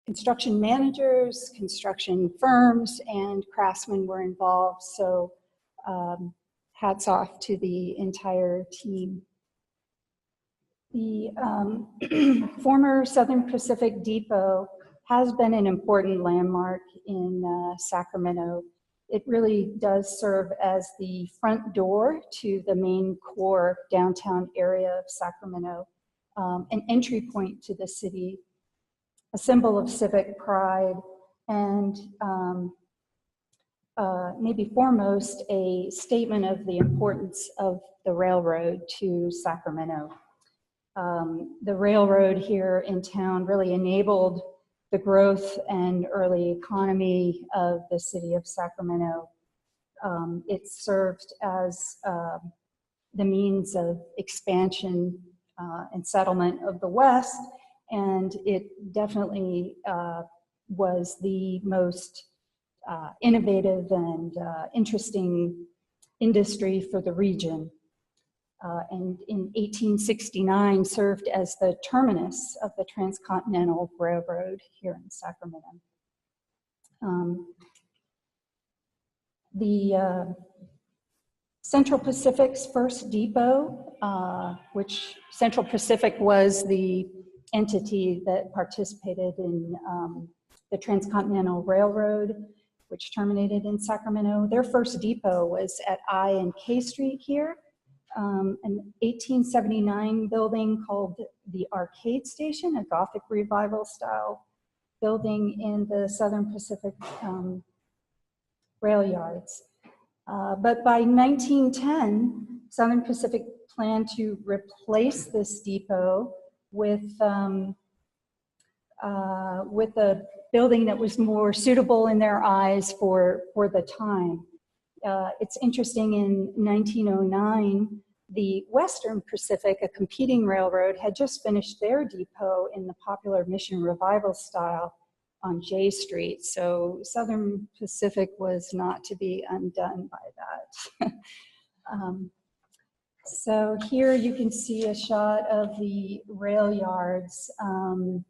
construction managers, construction firms, and craftsmen were involved. So hats off to the entire team. The former Southern Pacific Depot has been an important landmark in Sacramento. It really does serve as the front door to the main core downtown area of Sacramento, an entry point to the city, a symbol of civic pride, and maybe foremost, a statement of the importance of the railroad to Sacramento. The railroad here in town really enabled the growth and early economy of the city of Sacramento. It served as the means of expansion and settlement of the West, and it definitely was the most innovative and interesting industry for the region. And in 1869 served as the terminus of the Transcontinental Railroad here in Sacramento. The Central Pacific's first depot, which Central Pacific was the entity that participated in the Transcontinental Railroad, which terminated in Sacramento. Their first depot was at I and K Street here. An 1879 building called the Arcade Station, a Gothic Revival style building in the Southern Pacific rail yards. But by 1910, Southern Pacific planned to replace this depot with a building that was more suitable in their eyes for the time. It's interesting, in 1909, the Western Pacific, a competing railroad, had just finished their depot in the popular Mission Revival style on J Street. So Southern Pacific was not to be undone by that. So here you can see a shot of the rail yards. And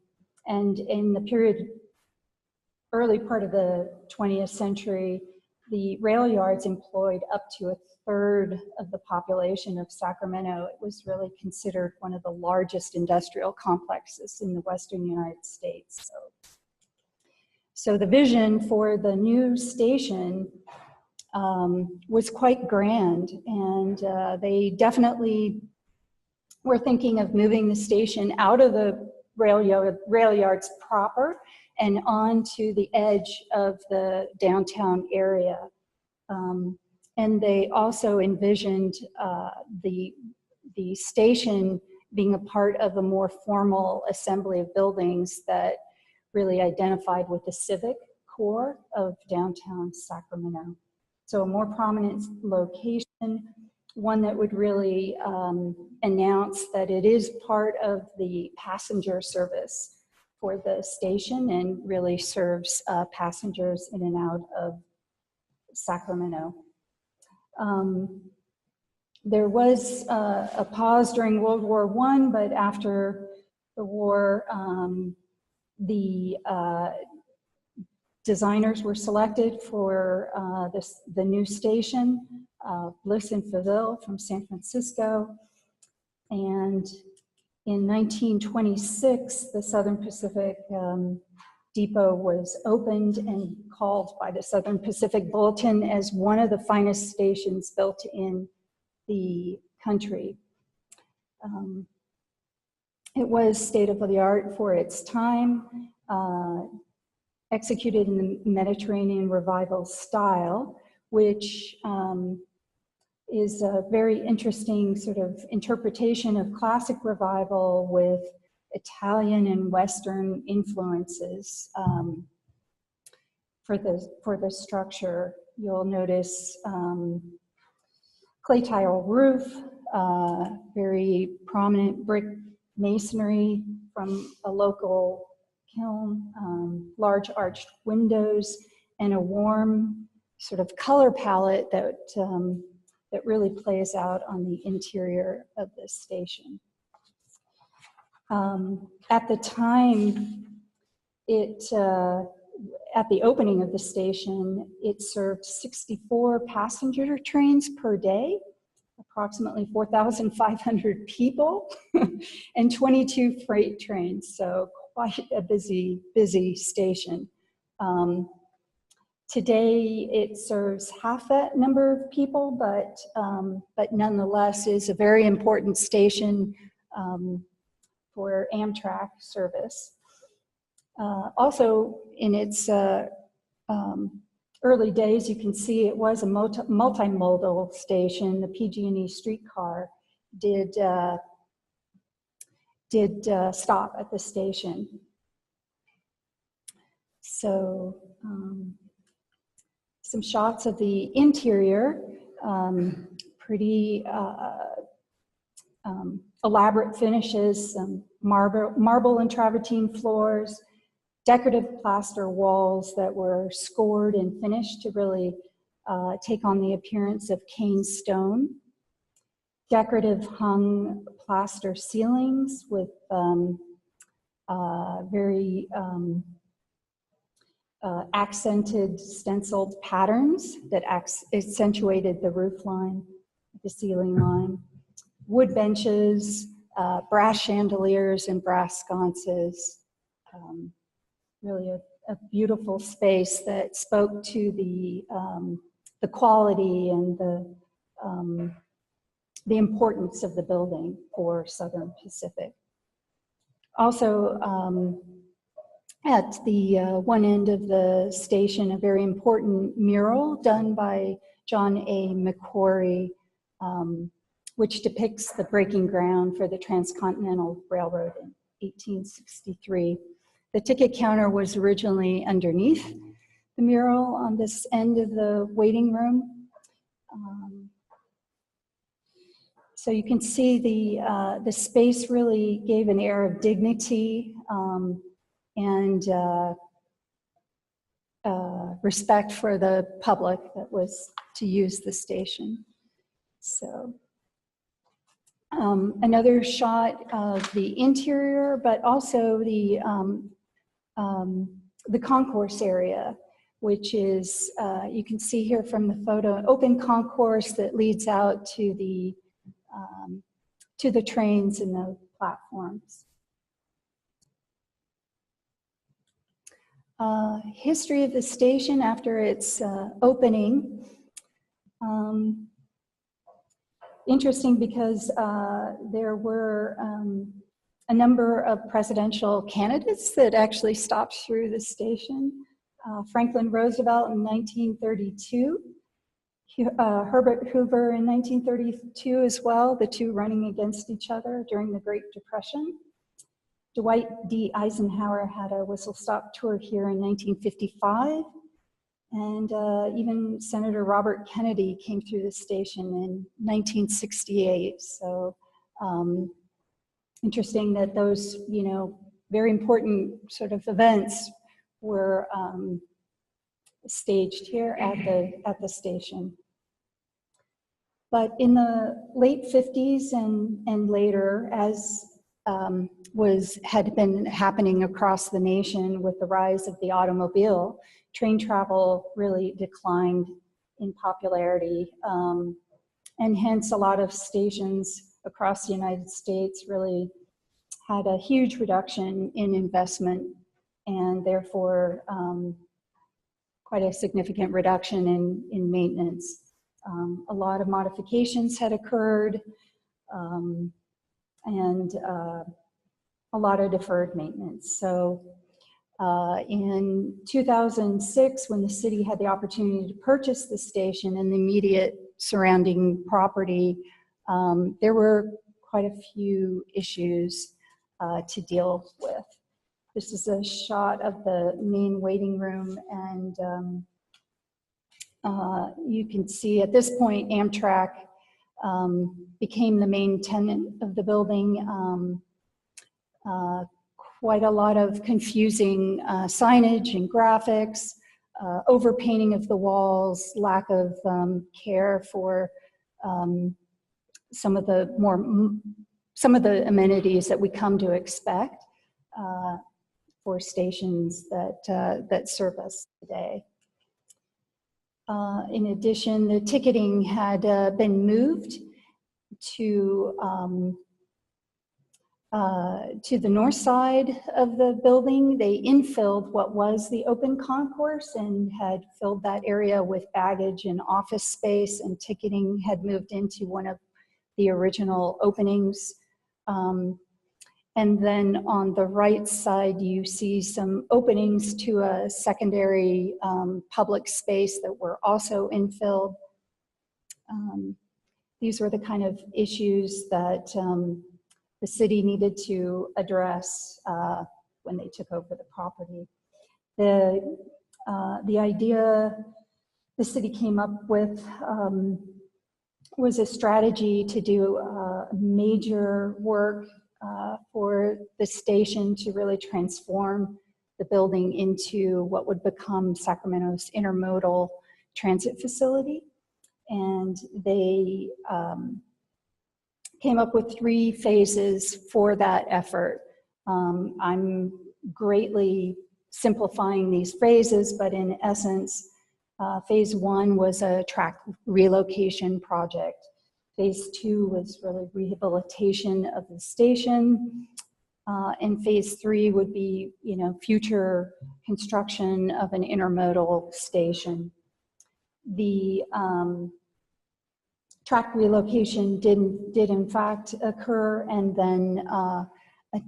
in the early part of the 20th century, the rail yards employed up to a third of the population of Sacramento. It was really considered one of the largest industrial complexes in the Western United States. So the vision for the new station was quite grand, and they definitely were thinking of moving the station out of the rail yards proper and onto the edge of the downtown area. And they also envisioned the station being a part of a more formal assembly of buildings that really identified with the civic core of downtown Sacramento. So a more prominent location, one that would really announce that it is part of the passenger service for the station and really serves passengers in and out of Sacramento. There was a pause during World War I, but after the war, the designers were selected for the new station, Bliss and Faville from San Francisco. And in 1926, the Southern Pacific Depot was opened and called by the Southern Pacific Bulletin as one of the finest stations built in the country. It was state-of-the-art for its time, executed in the Mediterranean Revival style, which is a very interesting sort of interpretation of classic revival with Italian and Western influences for the structure. You'll notice clay tile roof, very prominent brick masonry from a local kiln, large arched windows, and a warm sort of color palette that really plays out on the interior of this station. At the time, At the opening of the station, it served 64 passenger trains per day, approximately 4,500 people, and 22 freight trains, so quite a busy station. Today, it serves half that number of people, but nonetheless is a very important station for Amtrak service. Also, in its early days, you can see it was a multimodal station. The PG&E streetcar did stop at the station. So some shots of the interior, pretty elaborate finishes, some marble and travertine floors, decorative plaster walls that were scored and finished to really take on the appearance of cane stone. Decorative hung plaster ceilings with very accented stenciled patterns that accentuated the roof line, the ceiling line. Wood benches, brass chandeliers and brass sconces. Really a beautiful space that spoke to the quality and the importance of the building for Southern Pacific. Also, at the one end of the station, a very important mural done by John A. McQuarrie, which depicts the breaking ground for the Transcontinental Railroad in 1863. The ticket counter was originally underneath the mural on this end of the waiting room. So you can see the space really gave an air of dignity and respect for the public that was to use the station. So another shot of the interior, but also the concourse area, which is, you can see here from the photo, an open concourse that leads out to the trains and the platforms. History of the station after its opening. Interesting because there were a number of presidential candidates that actually stopped through the station. Franklin Roosevelt in 1932, Herbert Hoover in 1932 as well, the two running against each other during the Great Depression. Dwight D. Eisenhower had a whistle-stop tour here in 1955, and even Senator Robert Kennedy came through the station in 1968. So interesting that those, very important sort of events were staged here at the station. But in the late 50s and later, as had been happening across the nation with the rise of the automobile, train travel really declined in popularity. And hence a lot of stations across the United States really had a huge reduction in investment and therefore quite a significant reduction in maintenance. A lot of modifications had occurred and a lot of deferred maintenance. So in 2006, when the city had the opportunity to purchase the station and the immediate surrounding property, there were quite a few issues to deal with. This is a shot of the main waiting room, and you can see at this point Amtrak became the main tenant of the building. Quite a lot of confusing signage and graphics, overpainting of the walls, lack of care for some of the amenities that we come to expect. stations that serve us today. In addition, the ticketing had been moved to the north side of the building. They infilled what was the open concourse and had filled that area with baggage and office space, and ticketing had moved into one of the original openings. And then on the right side, you see some openings to a secondary public space that were also infilled. These were the kind of issues that the city needed to address when they took over the property. The idea the city came up with was a strategy to do major work for the station to really transform the building into what would become Sacramento's intermodal transit facility. And they came up with 3 phases for that effort. I'm greatly simplifying these phases, but in essence, phase 1 was a track relocation project. Phase 2 was really rehabilitation of the station. And phase 3 would be, future construction of an intermodal station. The track relocation did in fact occur, and then a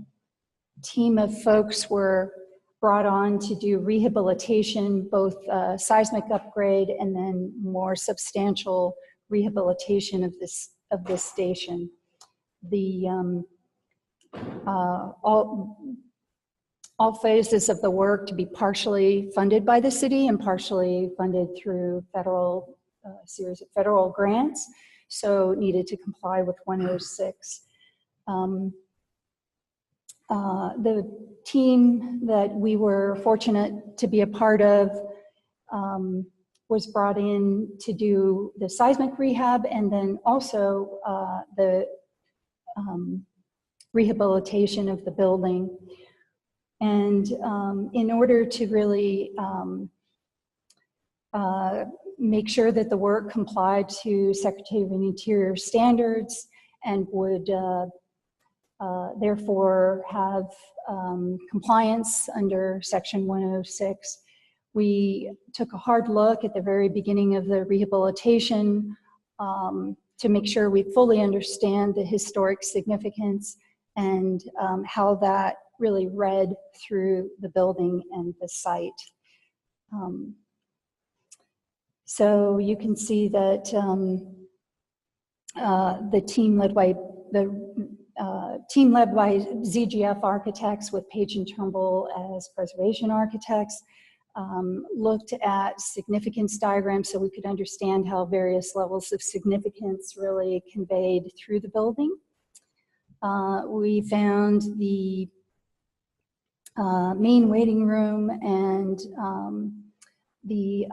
team of folks were brought on to do rehabilitation, both seismic upgrade and then more substantial rehabilitation of this station. The all phases of the work to be partially funded by the city and partially funded through series of federal grants, so needed to comply with 106. The team that we were fortunate to be a part of was brought in to do the seismic rehab and then also the rehabilitation of the building. And in order to really make sure that the work complied to Secretary of the Interior standards and would therefore have compliance under Section 106, we took a hard look at the very beginning of the rehabilitation to make sure we fully understand the historic significance and how that really read through the building and the site. So you can see that the team led by ZGF architects with Page and Turnbull as preservation architects looked at significance diagrams so we could understand how various levels of significance really conveyed through the building. We found the main waiting room and the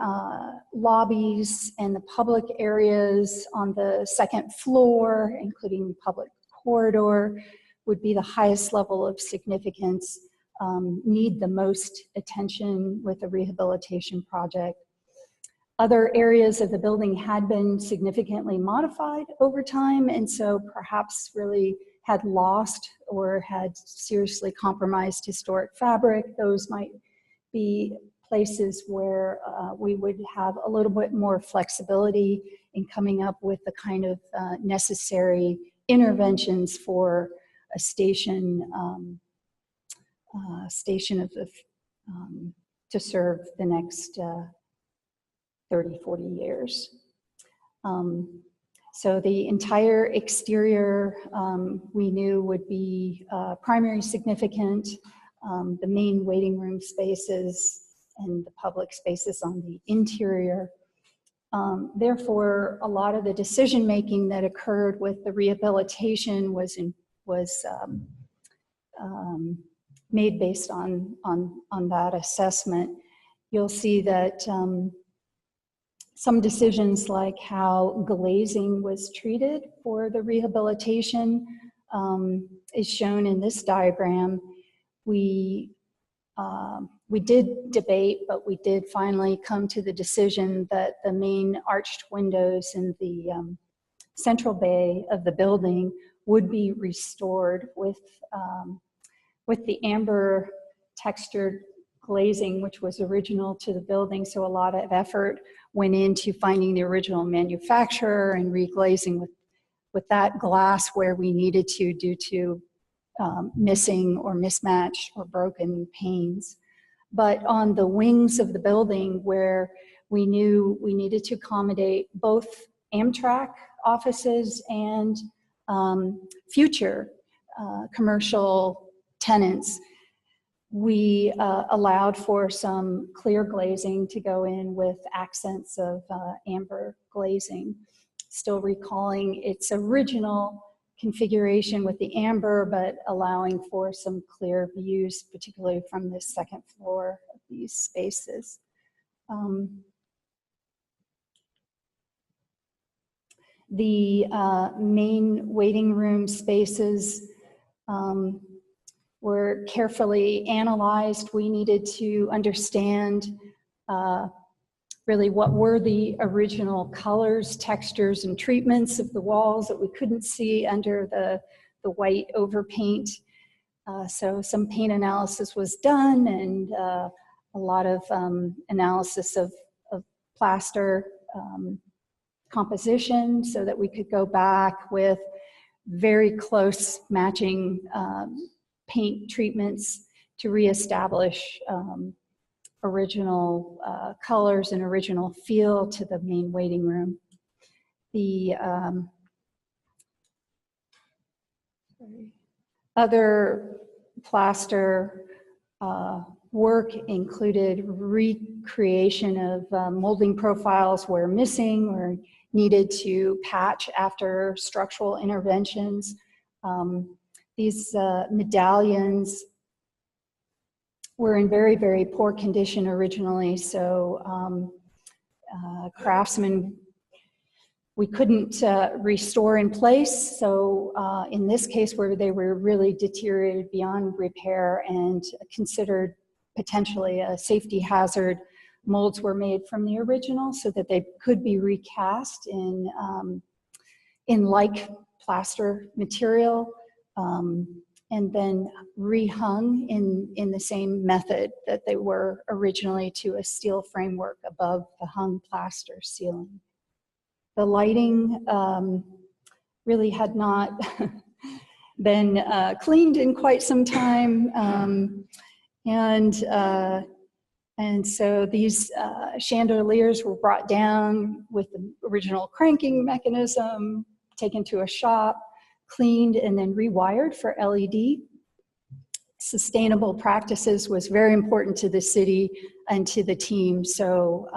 lobbies and the public areas on the second floor, including public corridor, would be the highest level of significance, need the most attention with the rehabilitation project. Other areas of the building had been significantly modified over time, and so perhaps really had lost or had seriously compromised historic fabric. Those might be places where we would have a little bit more flexibility in coming up with the kind of necessary interventions for a station to serve the next 30, 40 years. So the entire exterior we knew would be primary significant, the main waiting room spaces and the public spaces on the interior. Therefore, a lot of the decision making that occurred with the rehabilitation was made based on that assessment. You'll see that some decisions like how glazing was treated for the rehabilitation is shown in this diagram. We we did debate, but we did finally come to the decision that the main arched windows in the central bay of the building would be restored with the amber textured glazing, which was original to the building. So a lot of effort went into finding the original manufacturer and reglazing with that glass where we needed to due to missing or mismatched or broken panes. But on the wings of the building where we knew we needed to accommodate both Amtrak offices and future commercial tenants, we allowed for some clear glazing to go in with accents of amber glazing, still recalling its original configuration with the amber, but allowing for some clear views, particularly from the second floor of these spaces. The main waiting room spaces were carefully analyzed. We needed to understand really what were the original colors, textures, and treatments of the walls that we couldn't see under the white overpaint. So some paint analysis was done, and a lot of analysis of plaster composition so that we could go back with very close matching paint treatments to reestablish original colors and original feel to the main waiting room. The other plaster work included recreation of molding profiles where missing or needed to patch after structural interventions. These medallions were in very, very poor condition originally, so craftsmen, we couldn't restore in place. So in this case, where they were really deteriorated beyond repair and considered potentially a safety hazard, molds were made from the original so that they could be recast in like plaster material. And then rehung in the same method that they were originally to a steel framework above the hung plaster ceiling. The lighting really had not been cleaned in quite some time. And so these chandeliers were brought down with the original cranking mechanism, taken to a shop, cleaned, and then rewired for LED. Sustainable practices was very important to the city and to the team. So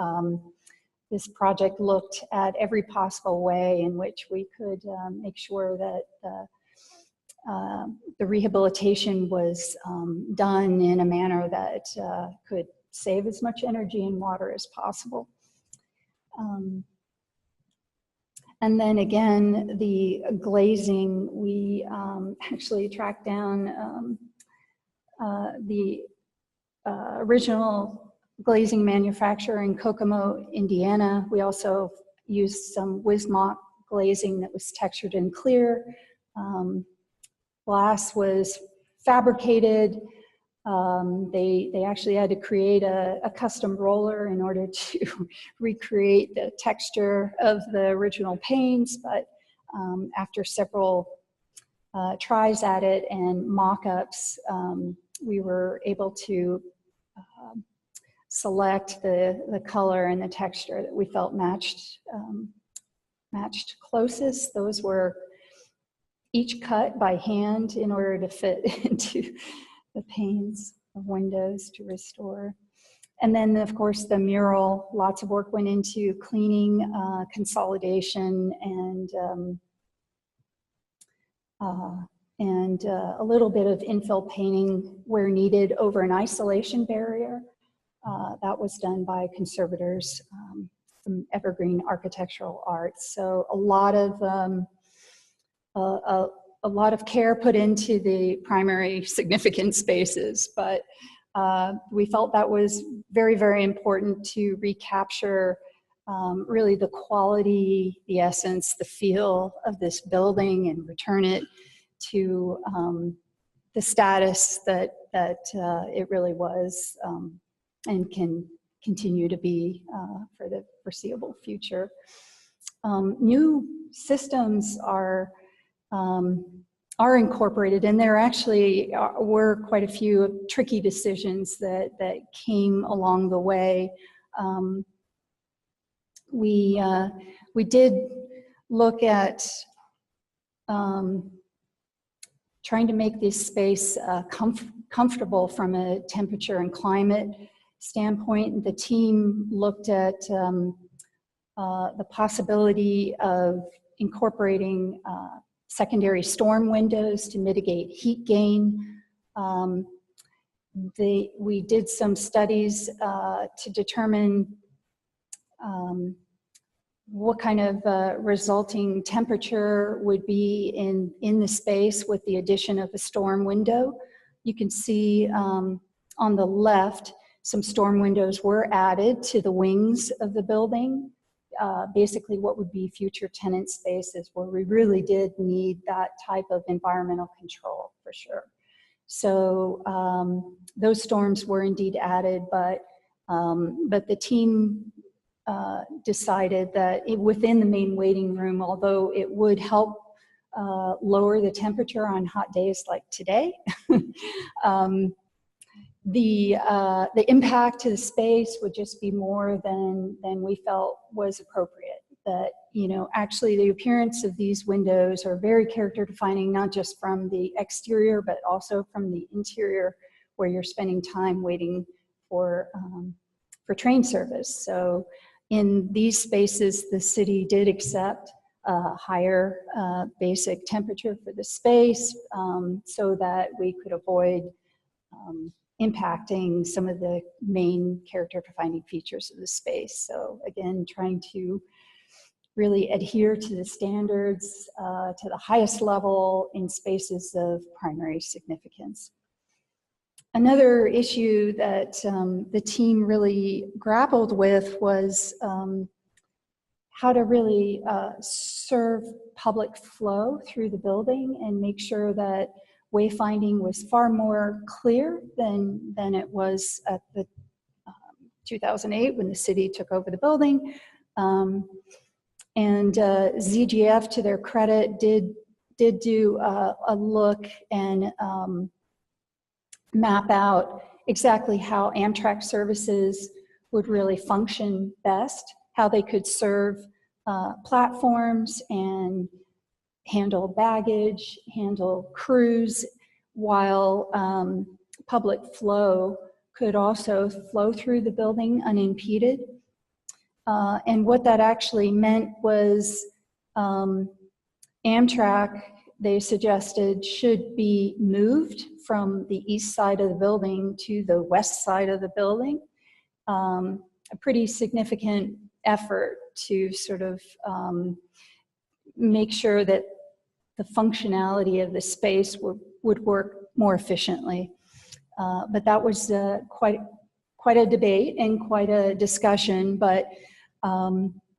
this project looked at every possible way in which we could make sure that the rehabilitation was done in a manner that could save as much energy and water as possible. And then again, the glazing, we actually tracked down the original glazing manufacturer in Kokomo, Indiana. We also used some Wismont glazing that was textured and clear. Glass was fabricated. They actually had to create a custom roller in order to recreate the texture of the original panes, but after several tries at it and mock-ups, we were able to select the color and the texture that we felt matched closest. Those were each cut by hand in order to fit into the panes of windows to restore. And then, of course, the mural, lots of work went into cleaning, consolidation, and a little bit of infill painting where needed over an isolation barrier. That was done by conservators from Evergreen Architectural Arts. So a lot of care put into the primary significant spaces, but we felt that was very, very important to recapture really the quality, the essence, the feel of this building and return it to the status that it really was and can continue to be for the foreseeable future. New systems are incorporated, and there actually were quite a few tricky decisions that came along the way. We did look at trying to make this space comfortable from a temperature and climate standpoint. The team looked at the possibility of incorporating secondary storm windows to mitigate heat gain. We did some studies to determine what kind of resulting temperature would be in the space with the addition of a storm window. You can see on the left, some storm windows were added to the wings of the building. Basically what would be future tenant spaces where we really did need that type of environmental control for sure. So those storms were indeed added, but the team decided that within the main waiting room, although it would help lower the temperature on hot days like today, the impact to the space would just be more than we felt was appropriate. That, you know, actually the appearance of these windows are very character defining, not just from the exterior, but also from the interior where you're spending time waiting for train service. So in these spaces, the city did accept a higher basic temperature for the space so that we could avoid impacting some of the main character defining features of the space. So again, trying to really adhere to the standards to the highest level in spaces of primary significance. Another issue that the team really grappled with was how to really serve public flow through the building and make sure that wayfinding was far more clear than it was at the 2008 when the city took over the building. And ZGF, to their credit, did do a look and map out exactly how Amtrak services would really function best, how they could serve platforms and handle baggage, handle crews, while public flow could also flow through the building unimpeded. And what that actually meant was Amtrak, they suggested, should be moved from the east side of the building to the west side of the building. A pretty significant effort to sort of make sure that the functionality of the space would work more efficiently. But that was quite a debate and quite a discussion. But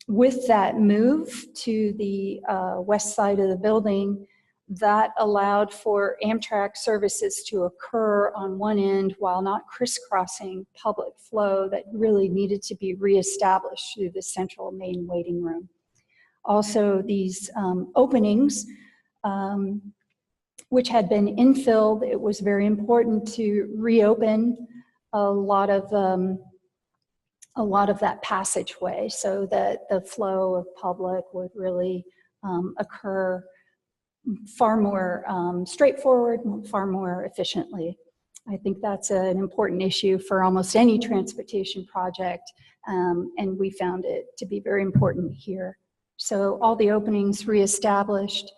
with that move to the west side of the building, that allowed for Amtrak services to occur on one end while not crisscrossing public flow that really needed to be reestablished through the central main waiting room. Also, these openings, which had been infilled, it was very important to reopen a lot of that passageway so that the flow of public would really occur far more straightforward, far more efficiently. I think that's an important issue for almost any transportation project, and we found it to be very important here. So all the openings reestablished,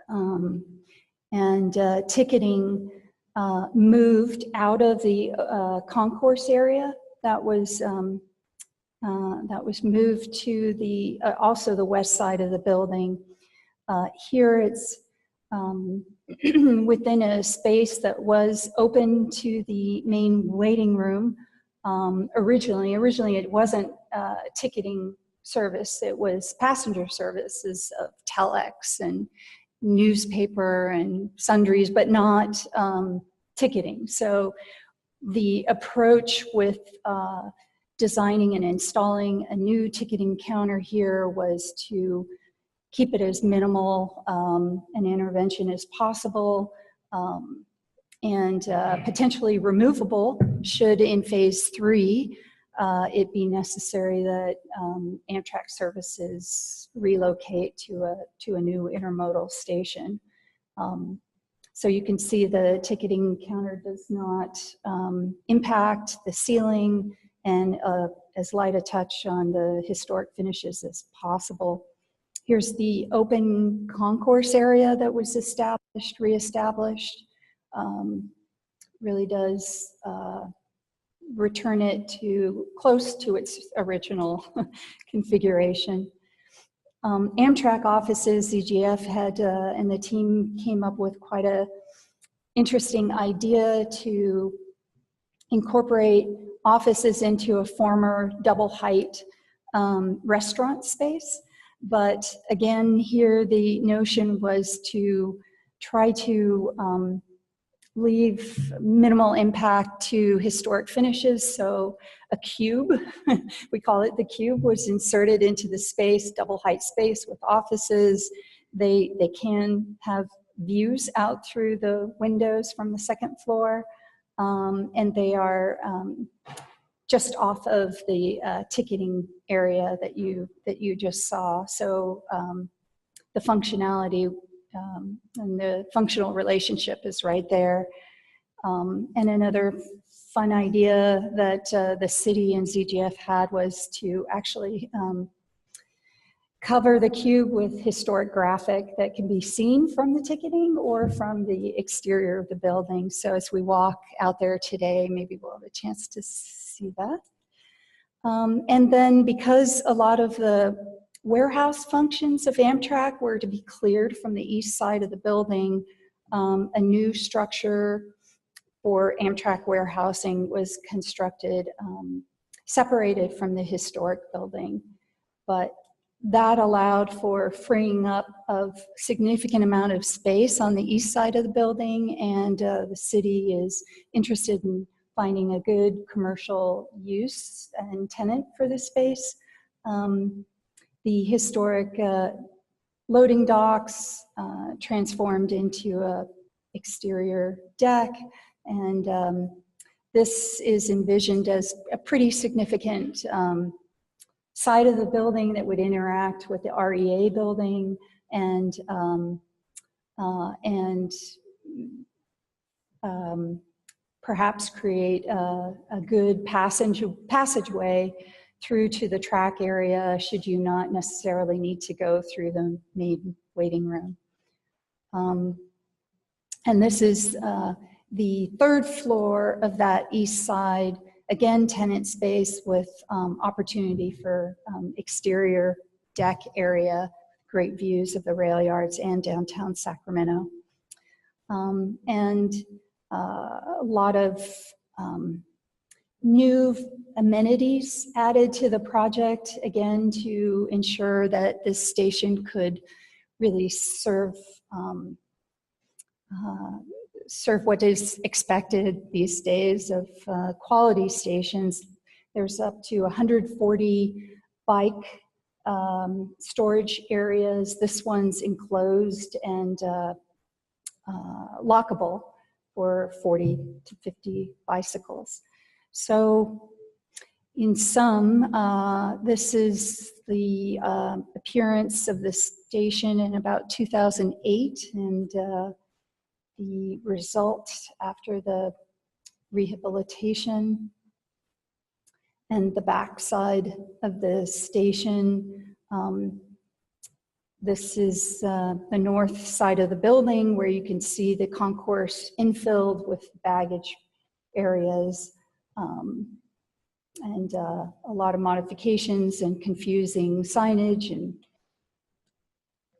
and ticketing moved out of the concourse area. That was moved to the also the west side of the building. Here it's within a space that was open to the main waiting room. Originally it wasn't ticketing service, it was passenger services of telex and newspaper and sundries, but not ticketing. So the approach with designing and installing a new ticketing counter here was to keep it as minimal an intervention as possible, and potentially removable should in phase 3 it be necessary that Amtrak services relocate to a new intermodal station. So you can see the ticketing counter does not impact the ceiling, and as light a touch on the historic finishes as possible. Here's the open concourse area that was reestablished. Really does return it to close to its original configuration. Amtrak offices, ZGF had, and the team came up with quite a interesting idea to incorporate offices into a former double height restaurant space. But again, here the notion was to try to leave minimal impact to historic finishes. So a cube, we call it the cube, was inserted into the space, double height space with offices. They can have views out through the windows from the second floor, and they are just off of the ticketing area that you just saw. So the functionality and the functional relationship is right there. And another fun idea that the city and ZGF had was to actually cover the cube with historic graphic that can be seen from the ticketing or from the exterior of the building. So as we walk out there today, maybe we'll have a chance to see that. And then because a lot of the warehouse functions of Amtrak were to be cleared from the east side of the building, a new structure for Amtrak warehousing was constructed, separated from the historic building. But that allowed for freeing up of significant amount of space on the east side of the building, and the city is interested in finding a good commercial use and tenant for the space. The historic loading docks transformed into a exterior deck, and this is envisioned as a pretty significant side of the building that would interact with the REA building, and perhaps create a good passageway through to the track area should you not necessarily need to go through the main waiting room. And this is the third floor of that east side, again tenant space with opportunity for exterior deck area, great views of the rail yards and downtown Sacramento. And a lot of new amenities added to the project, again, to ensure that this station could really serve what is expected these days of quality stations. There's up to 140 bike storage areas. This one's enclosed and lockable for 40 to 50 bicycles. So in sum, this is the appearance of the station in about 2008, and the result after the rehabilitation. And the backside of the station, this is the north side of the building where you can see the concourse infilled with baggage areas, and a lot of modifications and confusing signage and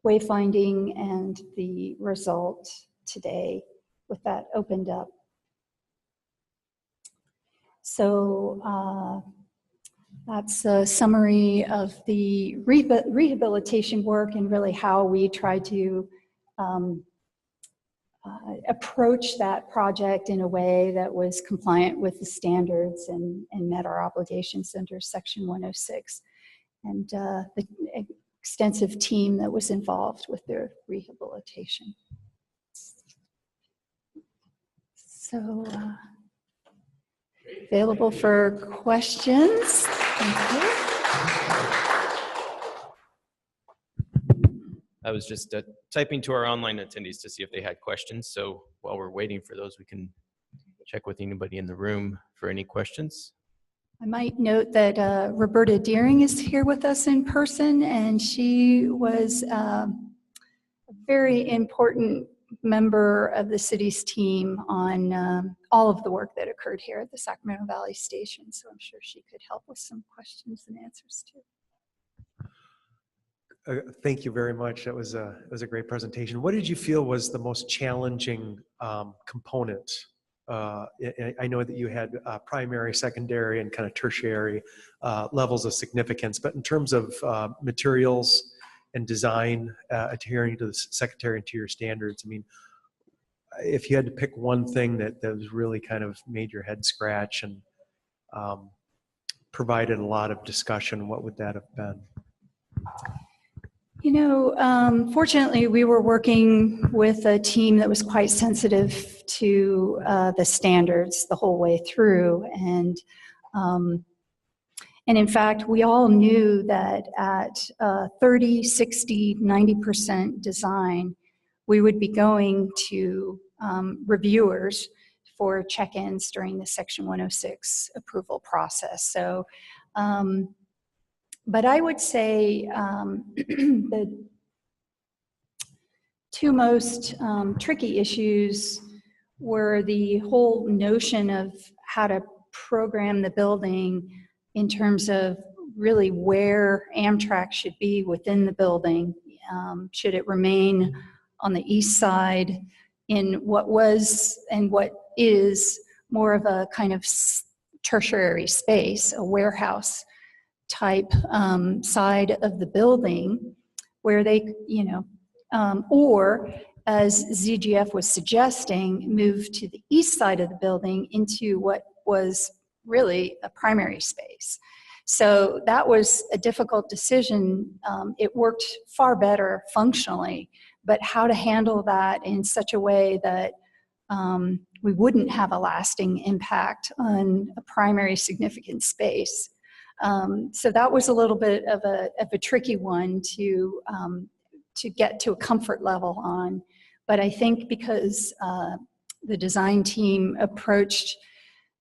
wayfinding and the result today with that opened up. So that's a summary of the rehabilitation work and really how we try to approach that project in a way that was compliant with the standards and met our obligations under Section 106, and the extensive team that was involved with their rehabilitation. So available for questions. Thank you. I was just typing to our online attendees to see if they had questions. So while we're waiting for those, we can check with anybody in the room for any questions. I might note that Roberta Deering is here with us in person, and she was a very important member of the city's team on all of the work that occurred here at the Sacramento Valley Station. So I'm sure she could help with some questions and answers too. Thank you very much. It was a great presentation. What did you feel was the most challenging component? I know that you had primary, secondary, and kind of tertiary levels of significance, but in terms of materials and design adhering to the Secretary Interior standards, I mean, if you had to pick one thing that was really kind of made your head scratch and provided a lot of discussion, what would that have been? You know, fortunately, we were working with a team that was quite sensitive to the standards the whole way through. And in fact, we all knew that at 30, 60, 90% design, we would be going to reviewers for check-ins during the Section 106 approval process. So, but I would say the two most tricky issues were the whole notion of how to program the building in terms of really where Amtrak should be within the building. Should it remain on the east side in what was and what is more of a kind of tertiary space, a warehouse type side of the building where they, you know, or as ZGF was suggesting, move to the east side of the building into what was really a primary space. So that was a difficult decision. It worked far better functionally, but how to handle that in such a way that we wouldn't have a lasting impact on a primary significant space. So that was a little bit of a tricky one to get to a comfort level on. But I think because the design team approached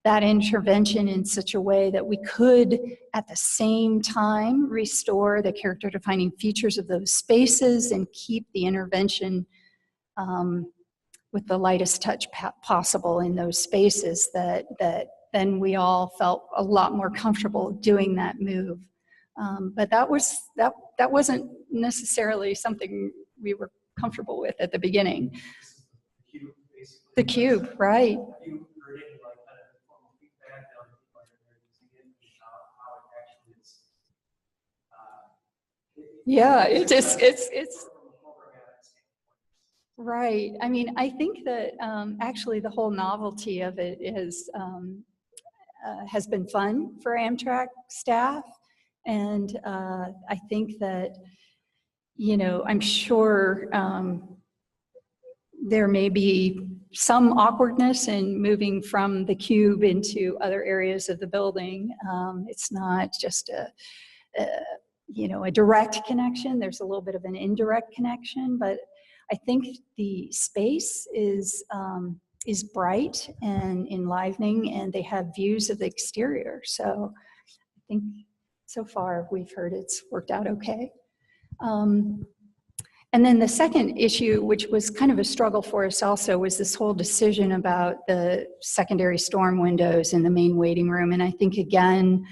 that intervention in such a way that we could at the same time restore the character defining features of those spaces and keep the intervention with the lightest touch possible in those spaces, that then we all felt a lot more comfortable doing that move. But that wasn't necessarily something we were comfortable with at the beginning. The cube, right? Yeah, it's right. I mean, I think that actually the whole novelty of it has been fun for Amtrak staff. And I think that, you know, I'm sure there may be some awkwardness in moving from the cube into other areas of the building. It's not just you know, a direct connection. There's a little bit of an indirect connection, but I think the space is bright and enlivening, and they have views of the exterior. So I think so far we've heard it's worked out okay. And then the second issue, which was kind of a struggle for us also, was this whole decision about the secondary storm windows in the main waiting room. And I think, again,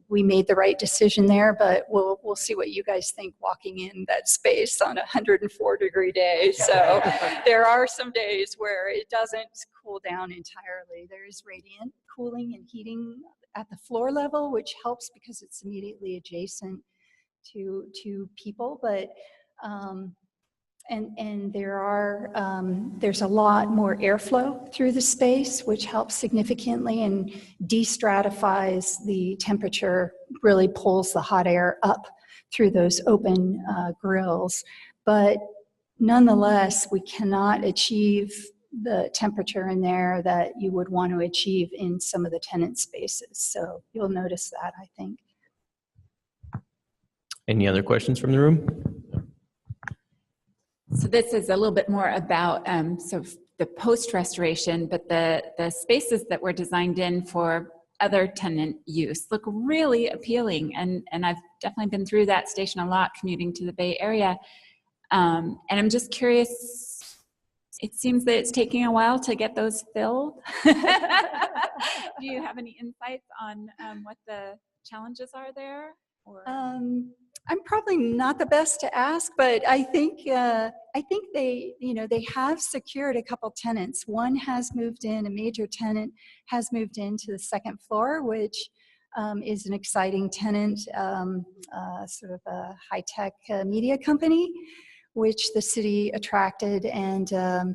We made the right decision there, but we'll see what you guys think walking in that space on a 104-degree day. So there are some days where it doesn't cool down entirely. There is radiant cooling and heating at the floor level, which helps because it's immediately adjacent to people, but and there's a lot more airflow through the space, which helps significantly and destratifies the temperature, really pulls the hot air up through those open grills. But nonetheless, we cannot achieve the temperature in there that you would want to achieve in some of the tenant spaces. So you'll notice that, I think. Any other questions from the room? So this is a little bit more about the post-restoration, but the spaces that were designed in for other tenant use look really appealing. And I've definitely been through that station a lot commuting to the Bay Area. And I'm just curious, it seems that it's taking a while to get those filled. Do you have any insights on what the challenges are there? Or? I'm probably not the best to ask, but I think they have secured a couple tenants. One has moved in, a major tenant has moved into the second floor, which is an exciting tenant, sort of a high-tech media company, which the city attracted, and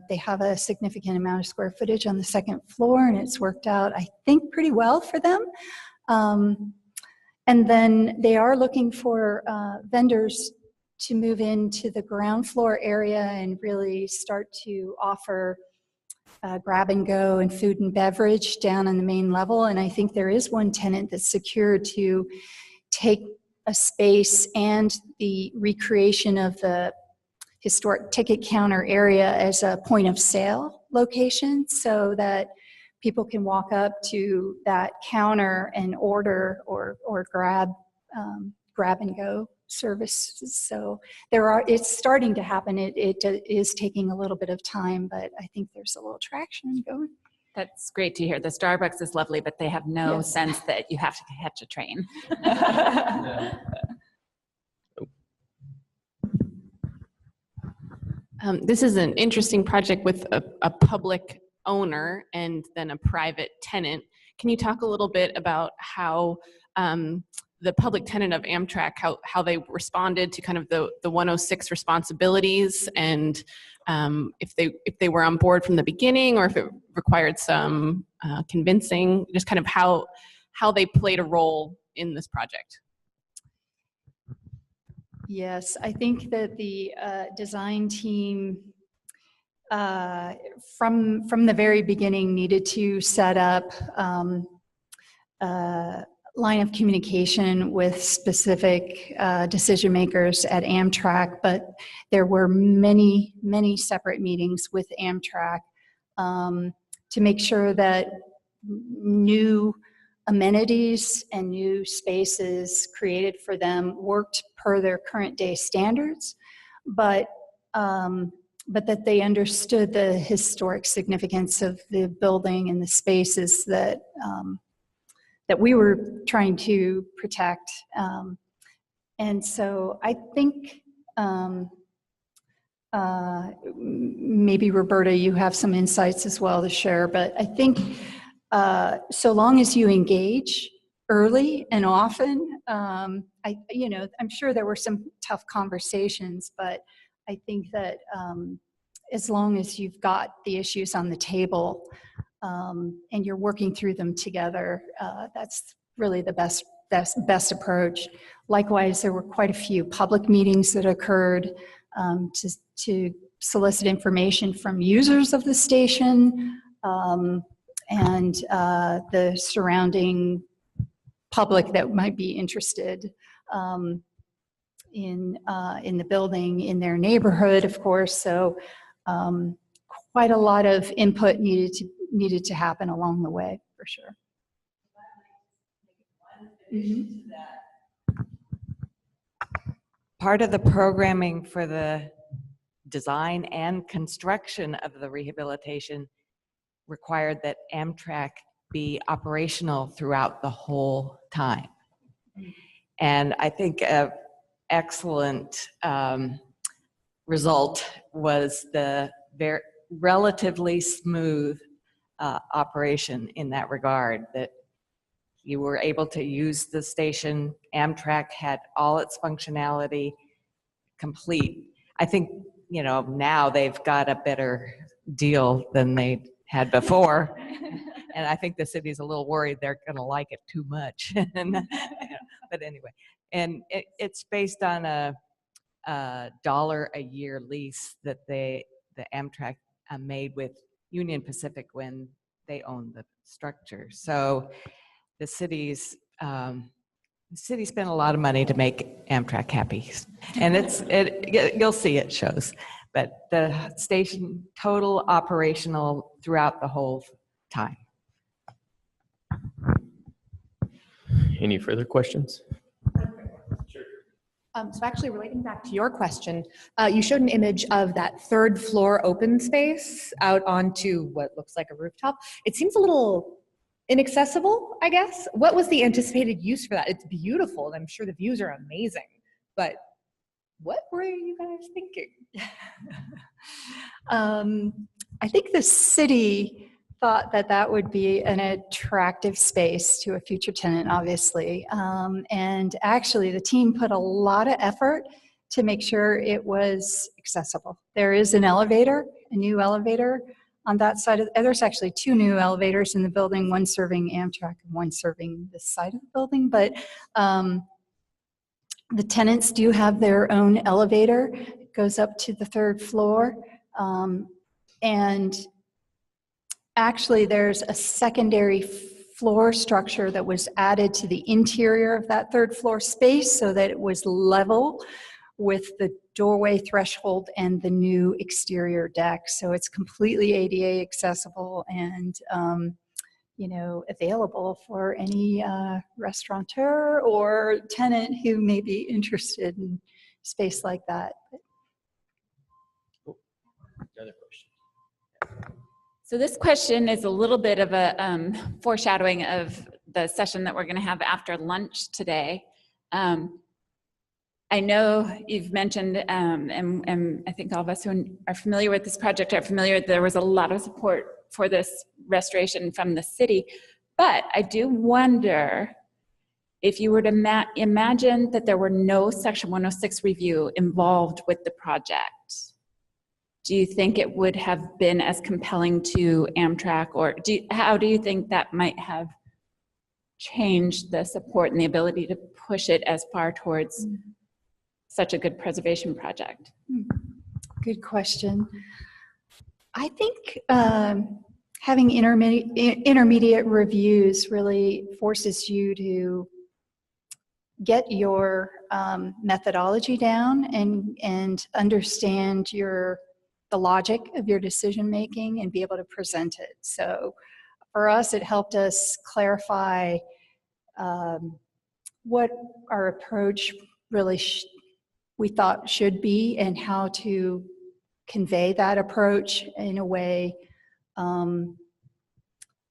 they have a significant amount of square footage on the second floor, and it's worked out, I think, pretty well for them. And then they are looking for vendors to move into the ground floor area and really start to offer grab and go and food and beverage down on the main level. And I think there is one tenant that's secured to take a space and the recreation of the historic ticket counter area as a point of sale location, so that people can walk up to that counter and order or grab and go services. So it's starting to happen. It is taking a little bit of time, but I think there's a little traction going. That's great to hear. The Starbucks is lovely, but they have no sense that you have to catch a train. This is an interesting project with a public owner and then a private tenant. Can you talk a little bit about how the public tenant of Amtrak, how they responded to kind of the 106 responsibilities, and if they were on board from the beginning, or if it required some convincing, just kind of how they played a role in this project? Yes, I think that the design team from the very beginning needed to set up a line of communication with specific decision makers at Amtrak, but there were many separate meetings with Amtrak to make sure that new amenities and new spaces created for them worked per their current day standards, but that they understood the historic significance of the building and the spaces that that we were trying to protect. And so I think maybe Roberta, you have some insights as well to share, but I think so long as you engage early and often, I'm sure there were some tough conversations, but I think that as long as you've got the issues on the table and you're working through them together, that's really the best approach. Likewise, there were quite a few public meetings that occurred to solicit information from users of the station and the surrounding public that might be interested in the building, in their neighborhood, of course. So quite a lot of input needed to happen along the way, for sure. Mm-hmm. Part of the programming for the design and construction of the rehabilitation required that Amtrak be operational throughout the whole time. And I think an excellent result was the very relatively smooth operation in that regard, that you were able to use the station. Amtrak had all its functionality complete. I think, you know, now they've got a better deal than they had before. And I think the city's a little worried they're going to like it too much. But anyway, and it's based on a $1 a year lease that the Amtrak made with Union Pacific when they owned the structure. So the city spent a lot of money to make Amtrak happy, and you'll see it shows. But the station total operational throughout the whole time. Any further questions? So actually relating back to your question, you showed an image of that third floor open space out onto what looks like a rooftop. It seems a little inaccessible, I guess. What was the anticipated use for that? It's beautiful, and I'm sure the views are amazing, but what were you guys thinking? I think the city thought that that would be an attractive space to a future tenant, obviously. And actually, the team put a lot of effort to make sure it was accessible. There is an elevator, a new elevator on that side of, there's actually 2 new elevators in the building, one serving Amtrak and one serving this side of the building. But the tenants do have their own elevator. It goes up to the 3rd floor. And actually, there's a secondary floor structure that was added to the interior of that 3rd floor space so that it was level with the doorway threshold and the new exterior deck. So it's completely ADA accessible and, you know, available for any restaurateur or tenant who may be interested in space like that. Another question. So this question is a little bit of a foreshadowing of the session that we're going to have after lunch today. I know you've mentioned, and I think all of us who are familiar with this project are familiar, there was a lot of support for this restoration from the city. But I do wonder if you were to imagine that there were no Section 106 review involved with the project. Do you think it would have been as compelling to Amtrak, or how do you think that might have changed the support and the ability to push it as far towards such a good preservation project? Good question. I think having intermediate reviews really forces you to get your methodology down and understand the logic of your decision making and be able to present it. So for us, it helped us clarify what our approach really we thought should be and how to convey that approach in a way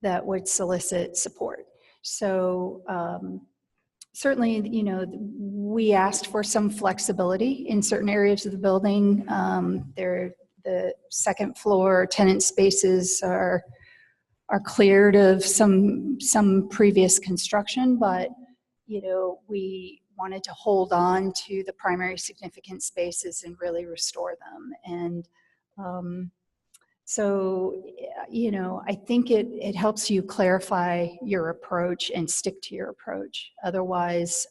that would solicit support. So certainly, you know, we asked for some flexibility in certain areas of the building. The 2nd floor tenant spaces are cleared of some previous construction, but you know, we wanted to hold on to the primary significant spaces and really restore them. And so, you know, I think it helps you clarify your approach and stick to your approach. Otherwise,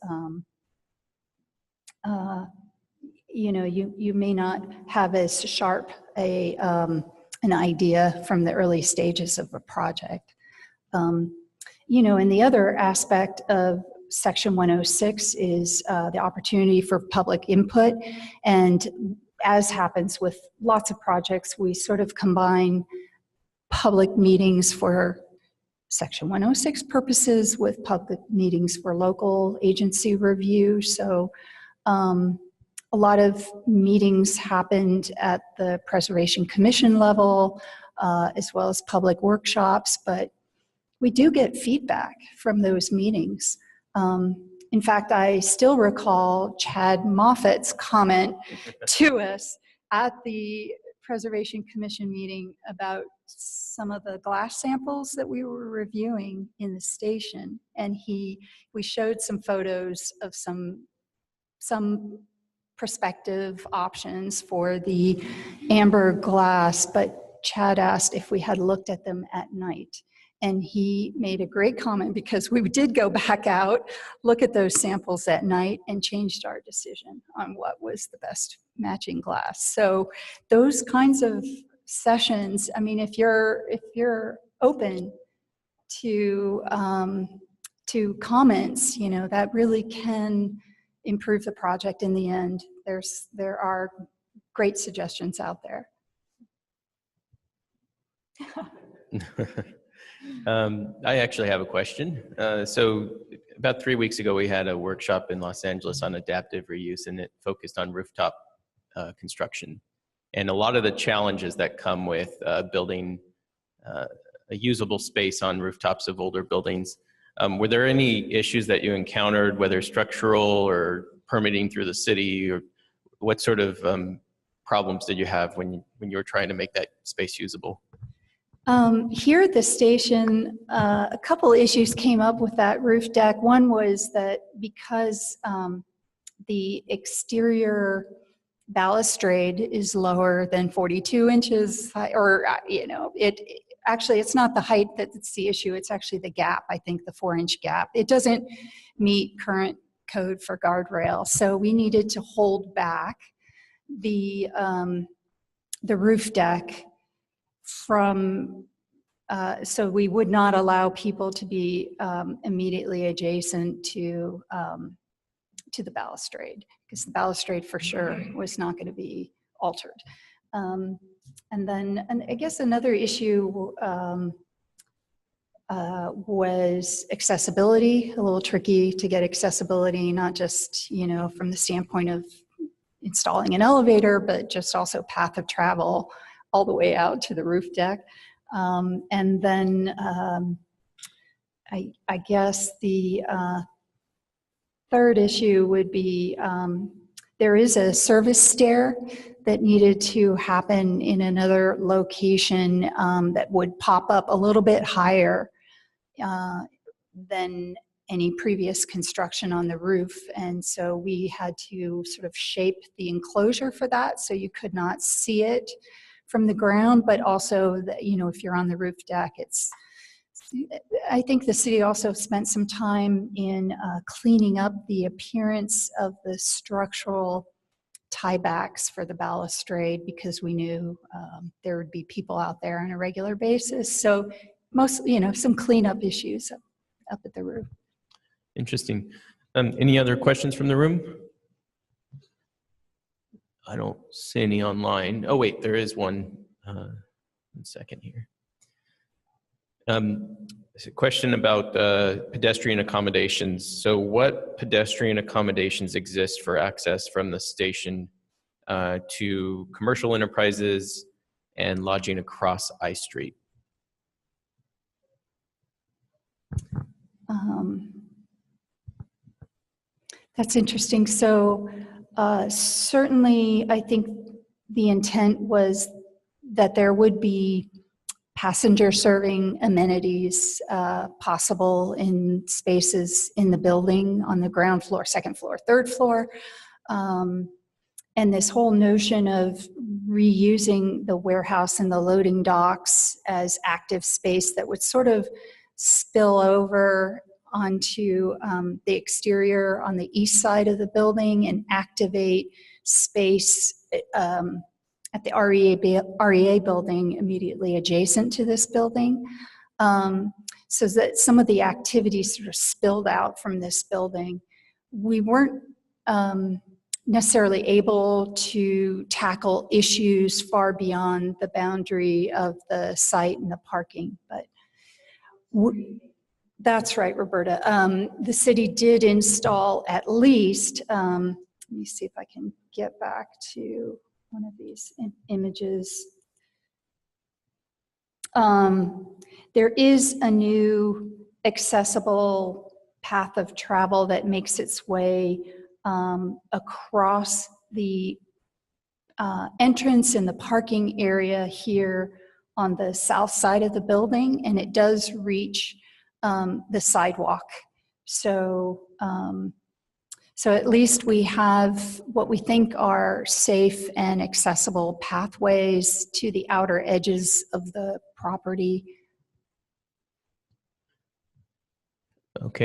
you know, you may not have as sharp an idea from the early stages of a project. You know, and the other aspect of Section 106 is the opportunity for public input. And as happens with lots of projects, we sort of combine public meetings for Section 106 purposes with public meetings for local agency review. So a lot of meetings happened at the Preservation Commission level, as well as public workshops, but we do get feedback from those meetings. In fact, I still recall Chad Moffat's comment to us at the Preservation Commission meeting about some of the glass samples that we were reviewing in the station. And we showed some photos of some prospective options for the amber glass, but Chad asked if we had looked at them at night. And he made a great comment because we did go back out, look at those samples at night, and changed our decision on what was the best matching glass. So those kinds of sessions, I mean, if you're open to comments, you know, that really can improve the project in the end. There are great suggestions out there. I actually have a question. So about 3 weeks ago, we had a workshop in Los Angeles on adaptive reuse, and it focused on rooftop construction. And a lot of the challenges that come with building a usable space on rooftops of older buildings. Were there any issues that you encountered, whether structural or permitting through the city, or what sort of problems did you have when you were trying to make that space usable? Here at the station, a couple issues came up with that roof deck. One was that because the exterior balustrade is lower than 42 inches high, or you know, actually it's not the height that's the issue, it's actually the gap. I think the 4-inch gap, it doesn't meet current code for guardrail, so we needed to hold back the roof deck from so we would not allow people to be immediately adjacent to the balustrade, because the balustrade for sure was not going to be altered. And I guess another issue was accessibility. A little tricky to get accessibility, not just, you know, from the standpoint of installing an elevator, but just also path of travel all the way out to the roof deck. And then I guess the third issue would be there is a service stair that needed to happen in another location that would pop up a little bit higher than any previous construction on the roof. And so we had to sort of shape the enclosure for that so you could not see it from the ground, but also that, you know, if you're on the roof deck, I think the city also spent some time in cleaning up the appearance of the structural tiebacks for the balustrade, because we knew there would be people out there on a regular basis. So some cleanup issues up at the roof. Interesting. Any other questions from the room? I don't see any online. Oh wait, there is one. 1 second here. It's a question about pedestrian accommodations. So what pedestrian accommodations exist for access from the station to commercial enterprises and lodging across I Street? That's interesting. So certainly I think the intent was that there would be passenger serving amenities possible in spaces in the building on the ground floor, second floor, third floor. And this whole notion of reusing the warehouse and the loading docks as active space that would sort of spill over onto the exterior on the east side of the building and activate space at the REA building immediately adjacent to this building, so that some of the activities sort of spilled out from this building. We weren't necessarily able to tackle issues far beyond the boundary of the site and the parking, but that's right, Roberta. The city did install at least, let me see if I can get back to one of these images. There is a new accessible path of travel that makes its way across the entrance and the parking area here on the south side of the building, and it does reach the sidewalk. So, so at least we have what we think are safe and accessible pathways to the outer edges of the property. Okay.